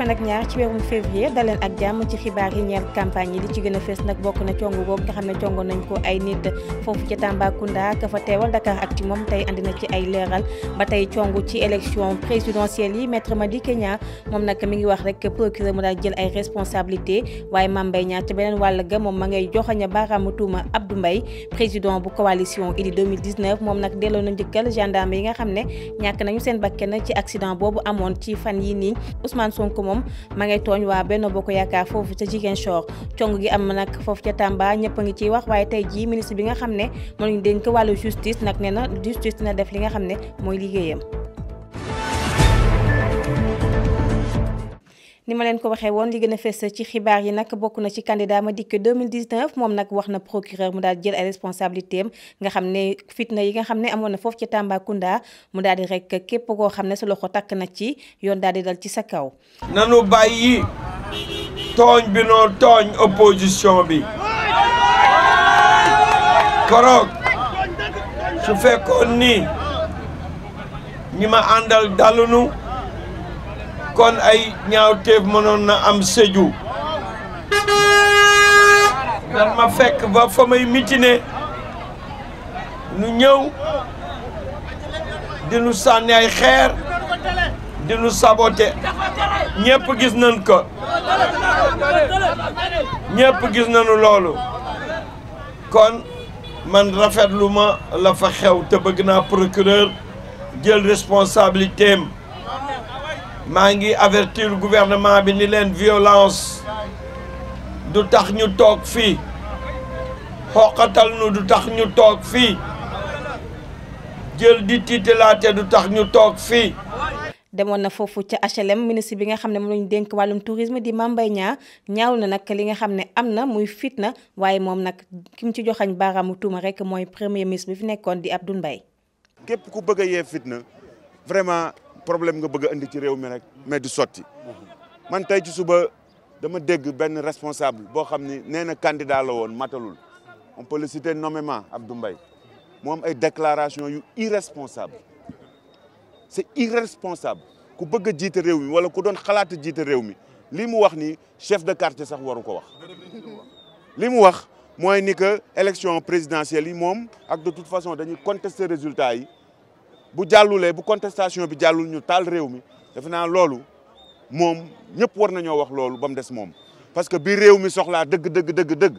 fan ak ñaar ci weeru février daleen ak jàmm ci xibaar yi ñeel campagne yi li ci gën a fees nag bokk na congu boobu nga xam ne congoon nañ ko ay nit foofu ca Tambacounda ka fa teewal Dakaractu moom tey andi na ci ay leeral ba tey congu ci élection présidentielle yi maître Madické Niang moom nag mi ngi wax rek procureur mu daal jël ay responsabilité waaye Mame Mbaye Niang ca beneen wàll ga moom ma ngay joxoñ baaraamu tuuma Abdou Mbaye président bu coalition Idy 2019 moom nag delloo na njëkkal gendarme yi nga xam ne ñàkk nañu seen bakken ci accident boobu amoon ci fan yi nii Ousmane Sonko moom ma ngay tooñ waa Benno Bokk Yaakaar foofu ca Ziguinchor cong gi am nag foofu ca Tamba ñëpp a ngi ciy wax waaye tey jii ministre bi nga xam ne moo ñu dénk wàllu justice nag nee na justice dina def li nga xam ne mooy liggéeyam. ni ma leen ko waxee woon li gën a fës ci xibaar yi nag bokk na ci candidat Madické 2019 moom nag wax na procureur mu daal jël ay responsabilités am nga xam ne fitna yi nga xam ne amoon na foofu ci Tambacounda mu daal di rek képp koo xam ne sa loxo takk na ci yoon daal di dal ci sa kaw. nanu bàyyi tooñ bi noo tooñ opposition bi koroog su fekkoon ni ñi ma àndal dalunu kon ay ñaawteef mënoon na am Sédhiou dan ma fekk ba fa may mitine nu ñëw di nu sànni ay xeer di nu saboté ñëpp gis nañ ko ñëpp gis nañu loolu kon man rafetlu ma la fa xew te bëgg naa procureur jël responsabilité am maa ngi avertir gouvernement bi ni leen violence du tax ñu toog fii xoqatal nu du tax ñu toog fii jël di tiitalaate du tax ñu toog fii. demoon na foofu ca HLM ministre bi nga xam ne moom lañu dénk wàllum tourisme di Mame Mbaye Niang ñaaw na nag li nga xam ne am na muy fitna waaye moom nag ki mu ci joxañ baaraamu tuuma rek mooy premier ministre bi fi nekkoon di Abdou Mbaye. képp ku bëgg a yee fitna vraiment. problème nga bëgg a indi ci réew mi rek mais du sotti man tey ci suba dama dégg benn responsable boo xam ni nee na candidat la woon matalul on peut le citer nommément Abdou Mbaye moom ay déclaration yu irresponsable c'est irresponsable ku bëgg a jiite réew mi wala ku doon xalaat jiite réew mi li mu wax ni chef de quartier sax waru ko wax li mu wax mooy ni que élection présidentielle yi moom ak de toute façon dañuy contester résultat yi bu jàllulee bu contestation bi jàllul ñu taal réew mi defe naa loolu moom ñëpp war nañoo wax loolu ba mu des moom parce que bi réew mi soxlaa dëgg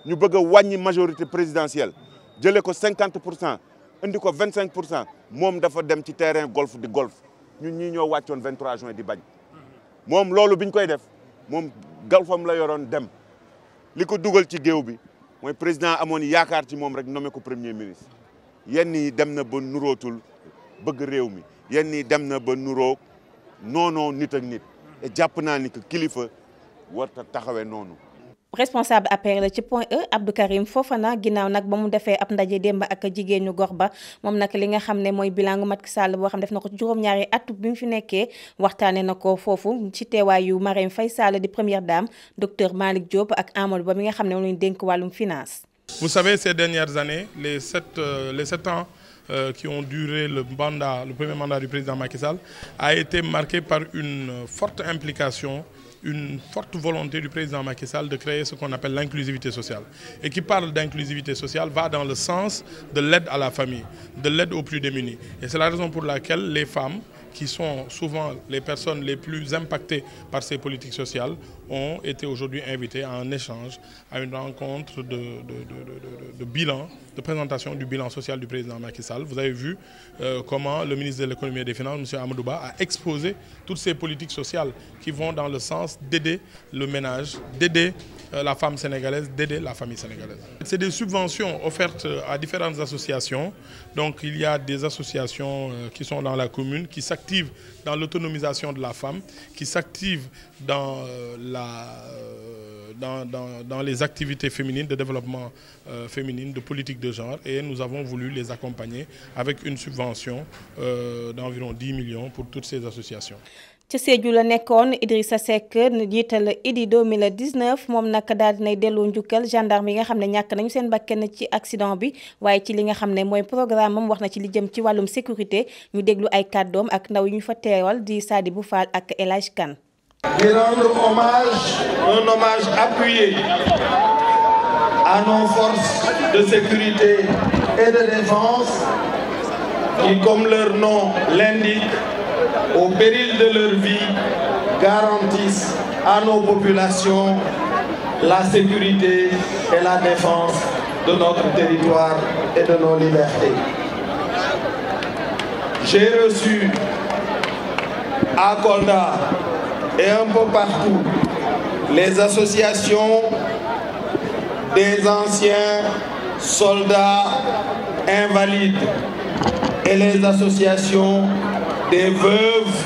ñu bëgg a wàññi majorité présidentielle jëlee ko 50% indi ko 25% moom dafa dem ci terrain golf di golf ñun ñii ñoo wàccoon 23 juin di bañ moom loolu biñ koy def moom golfam la yoroon dem li ko dugal ci géew bi mooy président amoon yaakaar ci moom rek nommé ko premier ministre yenn yi dem na ba nurootul bëgg réew mi yenn yi dem na ba nuroo noonoo nit ak nit et jàpp naa ni que kilifa warta taxawee noonu. responsable APR la ci Point E Abdou Karim Fofana ginnaaw nag ba mu defee ab ndaje démb ak jigéenu gox ba moom nag li nga xam ne mooy bilangu Macky Sall boo xam def na ko ci juróom-ñaari at bi mu fi nekkee waxtaanee na ko foofu ci teewaayu Marème Faye Sall di première dame docteur Malick Diop ak Amadou Ba mi nga xam ne moom lañu dénk wàllum finance. Vous savez, ces dernières années, les 7 ans qui ont duré le premier mandat du président Macky Sall a été marqué par une forte implication, une forte volonté du président Macky Sall de créer ce qu'on appelle l'inclusivité sociale. Et qui parle d'inclusivité sociale va dans le sens de l'aide à la famille, de l'aide aux plus démunis. Et c'est la raison pour laquelle les femmes, qui sont souvent les personnes les plus impactées par ces politiques sociales, ont été aujourd'hui invitées à un échange, à une rencontre de bilan, de présentation du bilan social du président Macky Sall. Vous avez vu comment le ministre de l'économie et des finances, M. Amadou Ba, a exposé toutes ces politiques sociales qui vont dans le sens d'aider le ménage, d'aider la femme sénégalaise, d'aider la famille sénégalaise. C'est des subventions offertes à différentes associations. Donc il y a des associations qui sont dans la commune, qui s'activent dans l'autonomisation de la femme, qui s'activent dans dans les activités féminines, de développement féminin, de politique de genre. Et nous avons voulu les accompagner avec une subvention d'environ 10 millions pour toutes ces associations. ca Sédhiou la nekkoon Idrissa Seck jiital Idy 2019 moom nag daal dinay delloo njukkal gendarme yi nga xam ne ñàkk nañu seen bakkan ci accident bi waaye ci li nga xam ne mooy programme am wax na ci li jëm ci wàllum sécurité ñu déglu ay kàddoom ak ndaw yi ñu fa teewal di Sadibou Fall ak El Hadj Kane. Qui rendre un hommage appuyé à nos forces de sécurité et de défense qui, comme leur nom l'indique, au péril de leur vie, garantissent à nos populations la sécurité et la défense de notre territoire et de nos libertés. J'ai reçu à Kolda et un peu partout les associations des anciens soldats invalides et les associations des veuves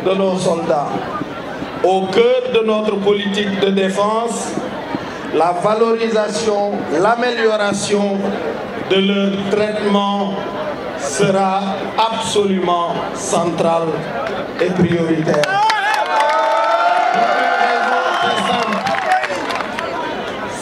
de nos soldats. Au cœur de notre politique de défense, la valorisation, l'amélioration de leur traitement sera absolument centrale et prioritaire.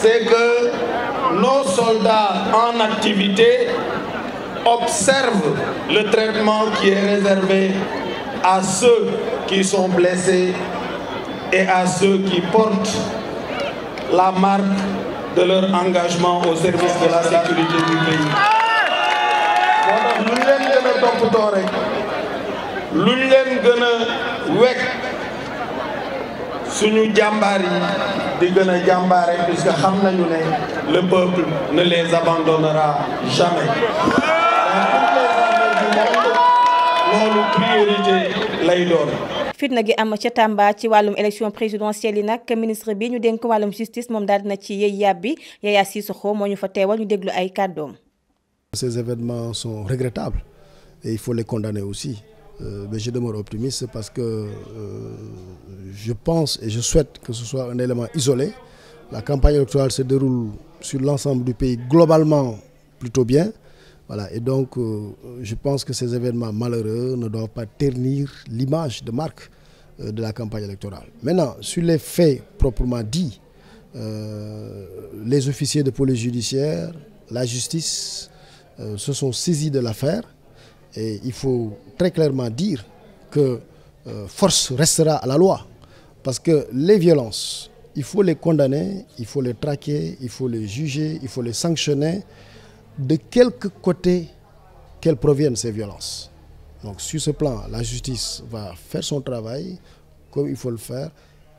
C'est que nos soldats en activité observent le traitement qui est réservé à ceux qui sont blessés et à ceux qui portent la marque de leur engagement au service de la sécurité du pays. Lu leen gën a toppatoo rek, lu leen gën a wekk suñu jàmbaar yi di gën a jàmbaare puisque xam nañu ne le peuple ne les abandonnera jamais. Dans toutes les armées du monde, loolu priorité lay doon. fitna gi am ca Tamba ci wàllum élection présidentielle yi nag ministre bi ñu dénk wàllum justice moom daal dina ci yey yàbbi Yaya Cissokho moo ñu fa teewal ñu déglu ay kàddoom. Ces événements sont regrettables et il faut les condamner aussi. Mais je demeure optimiste parce que je pense et je souhaite que ce soit un élément isolé. La campagne électorale se déroule sur l'ensemble du pays globalement plutôt bien. Voilà, et donc je pense que ces événements malheureux ne doivent pas ternir l'image de marque de la campagne électorale. Maintenant, sur les faits proprement dits, les officiers de police judiciaire, la justice se sont saisis de l'affaire et il faut très clairement dire que force restera à la loi parce que les violences, il faut les condamner, il faut les traquer, il faut les juger, il faut les sanctionner de quelque côté qu'elles proviennent ces violences. Donc sur ce plan, la justice va faire son travail comme il faut le faire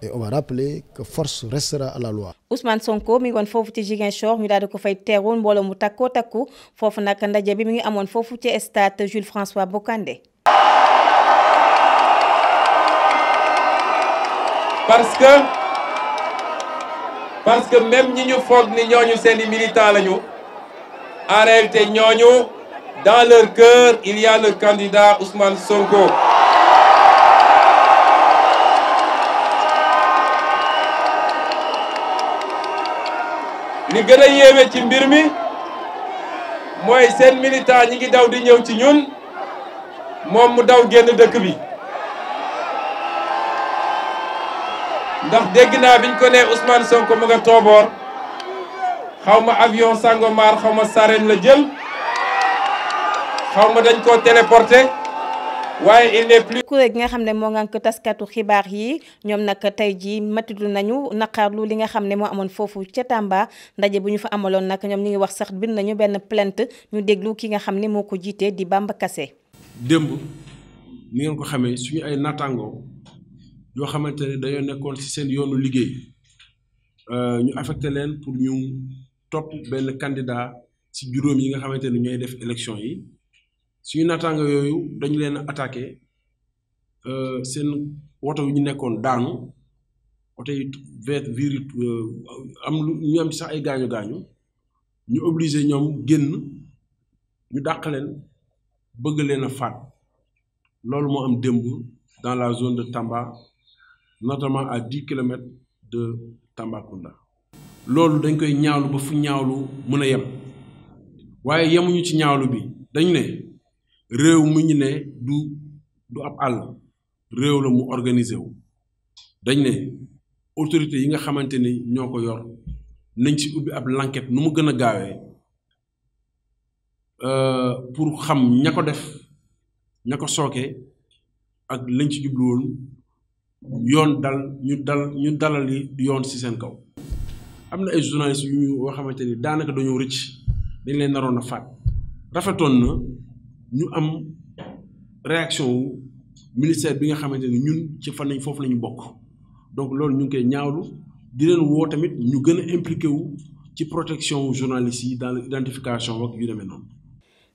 et on va rappeler que force restera à la loi. Ousmane Sonko mi ngi woon foofu ci Ziguinchor ñu daal di ko fay teewoon mbooloo mu takkoo takku foofu nag ndaje bi mi ngi amoon foofu ci stade Jules François Bocandé. parce que même ñi ñu foog ni ñooñu seeni militants lañu en réalité ñooñu dans leur cœur il y a le candidat Ousmane Sonko. li gën a yéeme ci mbir mi mooy seen militant ñi ngi daw di ñëw ci ñun moom mu daw génn dëkk bi ndax dégg naa biñ ko nee Ousmane Sonko mu nga tooboor xaw ma avion Sangomar xaw ma Sarène la jël xaw ma dañ koo téléporté waaye il n'est plus. kuréel gi nga xam ne moo ngànk taskatu xibaar yi ñoom nag tey jii matitlu nañu naqarlu li nga xam ne moo amoon foofu ca Tamba ndaje bu ñu fa amaloon nag ñoom ñu ngi wax sax bind nañu benn plainte ñu déglu ki nga xam ne moo ko jiitee di Bamba Kassé. démb ni ngeen ko xamee suñu ay naataangoo yoo xamante ne dañoo nekkoon ci seen yoonu liggéey ñu affecté leen pour ñu topp benn candidat ci juróom yi nga xamante ne ñooy def élection yi. suñu naataanga yooyu dañu leen attaqué seen woto yu ñu nekkoon daanu oto yi viri am lu ñu am sax ay gaañu gaañu ñu obligé ñoom génn ñu dàq leen bëgg leen a faat loolu moo am démb dans la zone de Tamba notamment à 10 kilomètres de Tambacounda. loolu dañ koy ñaawlu ba fu ñaawlu mën a yem waaye yemuñu ci ñaawlu bi dañu ne réew mu ñu ne du ab àll réew la mu organisé wu dañ ne autorité yi nga xamante ni ñoo ko yor nañ ci ubbi ab l'enquête nu mu gën a gaawee pour xam ña ko def ña ko sooke ak lañ ci jublu woon yoon ñu dalali yoon ci seen kaw. am na ay journalistes yu yoo xamante ni daanaka dañoo rëcc dañ leen naroon a faat rafetoon na ñu am réaction wu ministère bi nga xamante ni ñun ci fan nañ foofu la ñu bokk donc loolu ñu ngi koy ñaawlu di leen woo tamit ñu gën a impliqué wu ci protection journalistes yi dans l'identification ak yu demee noonu.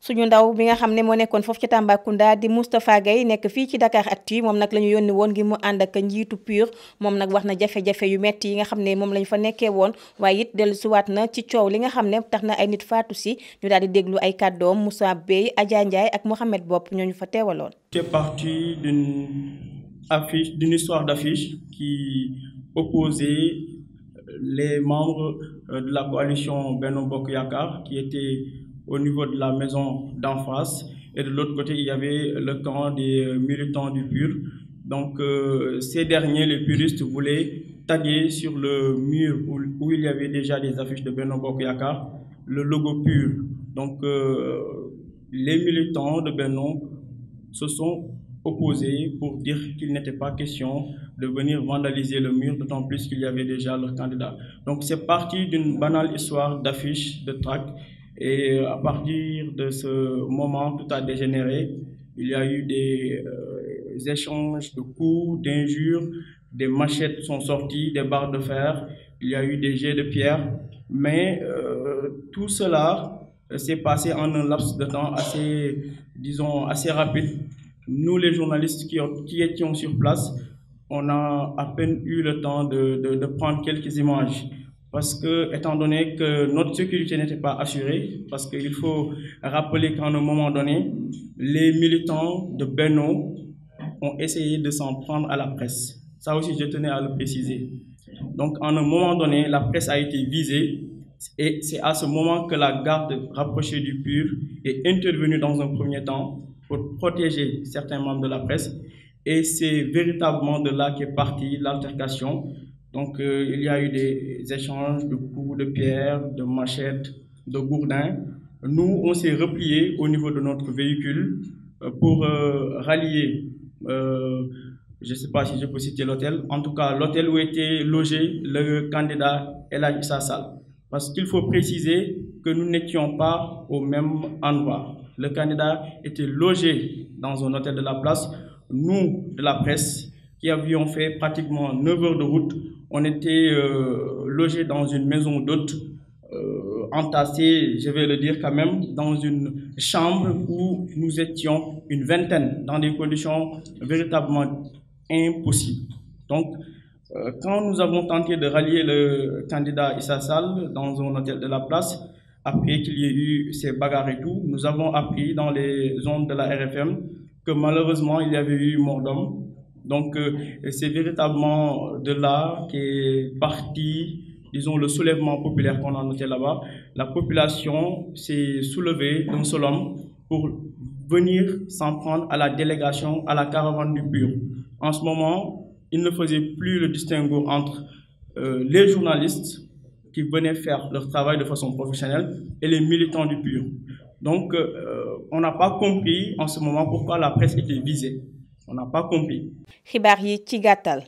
suñu ndaw bi nga xam ne moo nekkoon foofu ci Tambacounda di Moustapha Gueye nekk fii ci Dakaractu moom nag la ñu yónni woon ngir mu ànd ak njiitu PUR moom nag wax na jafe-jafe yu metti yi nga xam ne moom lañ fa nekkee woon waaye it dellu siwaat na ci coow li nga xam ne tax na ay nit faatu si ñu daal di déglu ay kàddoom Moussa Bey Adja Ndiaye ak Mohamed Bopp ñooñu fa teewaloon. C'est parti d'une histoire d'affiche qui opposait les membres de la coalition Benno Bokk Yakaar qui étaient au niveau de la maison d'en face, et de l'autre côté il y avait le camp des militants du PUR. Donc ces derniers, les puristes, voulaient taguer sur le mur où il y avait déjà des affiches de Benno Bokk Yakaar le logo PUR. Donc les militants de Benno se sont opposés pour dire qu'il n'était pas question de venir vandaliser le mur, d'autant plus qu'il y avait déjà leur candidat. Donc c'est parti d'une banale histoire d'affiches, de tracts. Et à partir de ce moment, tout a dégénéré. Il y a eu des échanges de coups, d'injures, des machettes sont sorties, des barres de fer, il y a eu des jets de pierre. Mais tout cela s'est passé en un laps de temps assez, disons, assez rapide. Nous, les journalistes qui étions sur place, on a à peine eu le temps de prendre quelques images. Parce que, étant donné que notre sécurité n'était pas assurée, parce qu'il faut rappeler qu'à un moment donné, les militants de Benno ont essayé de s'en prendre à la presse. Ça aussi, je tenais à le préciser. Donc, à un moment donné, la presse a été visée, et c'est à ce moment que la garde rapprochée du PUR est intervenue dans un premier temps pour protéger certains membres de la presse, et c'est véritablement de là qu'est partie l'altercation. Donc, il y a eu des échanges de coups de pierre, de machettes, de gourdins. Nous, on s'est repliés au niveau de notre véhicule pour rallier, je ne sais pas si je peux citer l'hôtel, en tout cas l'hôtel où était logé le candidat Elhadji Issa Sall. Parce qu'il faut préciser que nous n'étions pas au même endroit. Le candidat était logé dans un hôtel de la place. Nous, de la presse, qui avions fait pratiquement 9 heures de route, on était logés dans une maison d'hôtes, entassés, je vais le dire quand même, dans une chambre où nous étions une vingtaine, dans des conditions véritablement impossibles. Donc, quand nous avons tenté de rallier le candidat Issa Sall dans un hôtel de la place, après qu'il y ait eu ces bagarres et tout, nous avons appris dans les ondes de la RFM que malheureusement il y avait eu mort d'homme. Donc c'est véritablement de là qu'est parti, disons, le soulèvement populaire qu'on a noté là-bas. La population s'est soulevée d'un seul homme pour venir s'en prendre à la délégation, à la caravane du PUR. En ce moment, il ne faisait plus le distinguo entre les journalistes qui venaient faire leur travail de façon professionnelle et les militants du PUR. Donc on n'a pas compris en ce moment pourquoi la presse était visée. On n'a pas compris. xibaar yi ci gàttal.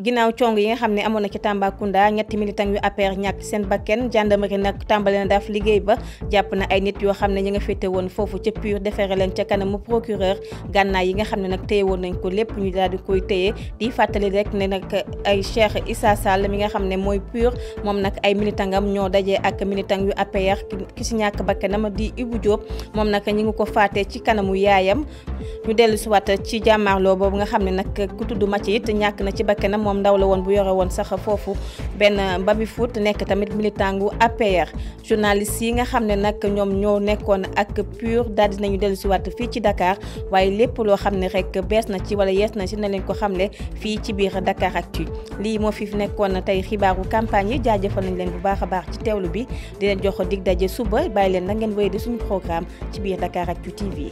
ginnaaw cong yi nga xam ne amoon na ci Tambacounda ñetti militant yu APR ñàkk seen bakken gendarmerie nag tàmbale na daf liggéey ba jàpp na ay nit yoo xam ne ñi nga féete woon foofu ca PUR defeere leen ca kanamu procureur gànnaay yi nga xam ne nag téye woon nañ ko lépp ñu daal di koy téye di fàttali rek ne nag ay Cheikh Issa Sall mi nga xam ne mooy PUR moom nag ay militangam ñoo dajee ak militant yu APR ki si ñàkk bakkanam di Ibou Diop moom nag ñi ngi ko faatee ci kanamu yaayam ñu dellu si waat ci jàmmaarloo boobu nga xam ne nag ku tudd Mathieu it ñàkk na ci bakkanam moom ndaw la woon bu yore woon sax foofu benn baby foot nekk tamit militant gu APR journaliste yi nga xam ne nag ñoom ñoo nekkoon ak PUR daal dinañu dellu si waat fii ci Dakar waaye lépp loo xam ne rek bees na ci wala yees na ci na leen ko xamle fii ci biir Dakaractu lii moo fi nekkoon tey xibaaru campagne yi jaajëfal nañ leen bu baax a baax ci teewlu bi di leen jox dig daje suba bàyyi leen na ngeen wéy di suñu programme ci biir Dakaractu TV